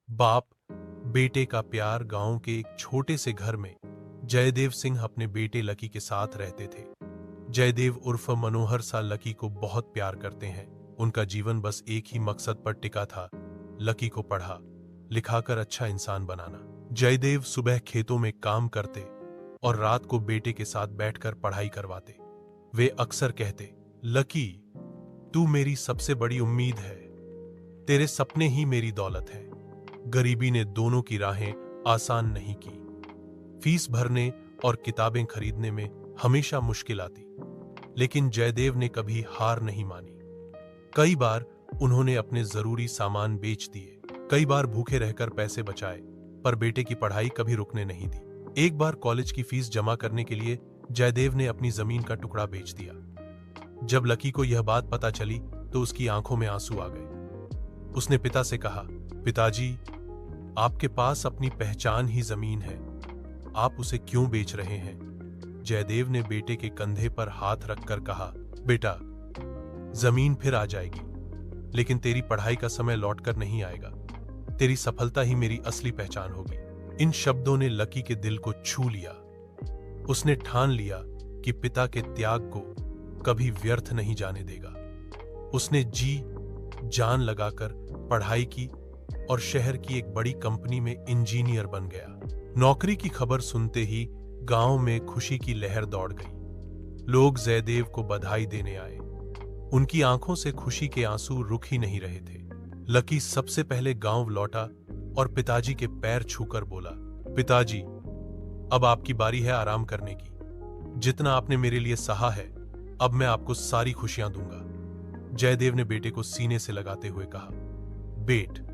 बाप बेटे का प्यार। गांव के एक छोटे से घर में जयदेव सिंह अपने बेटे लकी के साथ रहते थे। जयदेव उर्फ मनोहर सा लकी को बहुत प्यार करते हैं। उनका जीवन बस एक ही मकसद पर टिका था, लकी को पढ़ा लिखाकर अच्छा इंसान बनाना। जयदेव सुबह खेतों में काम करते और रात को बेटे के साथ बैठकर पढ़ाई करवाते। वे अक्सर कहते, लकी, तू मेरी सबसे बड़ी उम्मीद है, तेरे सपने ही मेरी दौलत है। गरीबी ने दोनों की राहें आसान नहीं की। फीस भरने और किताबें खरीदने में हमेशा मुश्किल आती, लेकिन जयदेव ने कभी हार नहीं मानी। कई बार उन्होंने अपने जरूरी सामान बेच दिए, कई बार भूखे रहकर पैसे बचाए, पर बेटे की पढ़ाई कभी रुकने नहीं दी। एक बार कॉलेज की फीस जमा करने के लिए जयदेव ने अपनी जमीन का टुकड़ा बेच दिया। जब लकी को यह बात पता चली तो उसकी आंखों में आंसू आ गए। उसने पिता से कहा, पिताजी, आपके पास अपनी पहचान ही जमीन है, आप उसे क्यों बेच रहे हैं? जयदेव ने बेटे के कंधे पर हाथ रखकर कहा, बेटा, जमीन फिर आ जाएगी, लेकिन तेरी पढ़ाई का समय लौटकर नहीं आएगा। तेरी सफलता ही मेरी असली पहचान होगी। इन शब्दों ने लकी के दिल को छू लिया। उसने ठान लिया कि पिता के त्याग को कभी व्यर्थ नहीं जाने देगा। उसने जी जान लगाकर पढ़ाई की और शहर की एक बड़ी कंपनी में इंजीनियर बन गया। नौकरी की खबर सुनते ही गांव में खुशी की लहर दौड़ गई। लोग जयदेव को बधाई देने आए। उनकी आंखों से खुशी के आंसू रुक ही नहीं रहे थे। लकी सबसे पहले गांव लौटा और पिताजी के पैर छूकर बोला, पिताजी, अब आपकी बारी है आराम करने की। जितना आपने मेरे लिए सहा है, अब मैं आपको सारी खुशियां दूंगा। जयदेव ने बेटे को सीने से लगाते हुए कहा, बेट,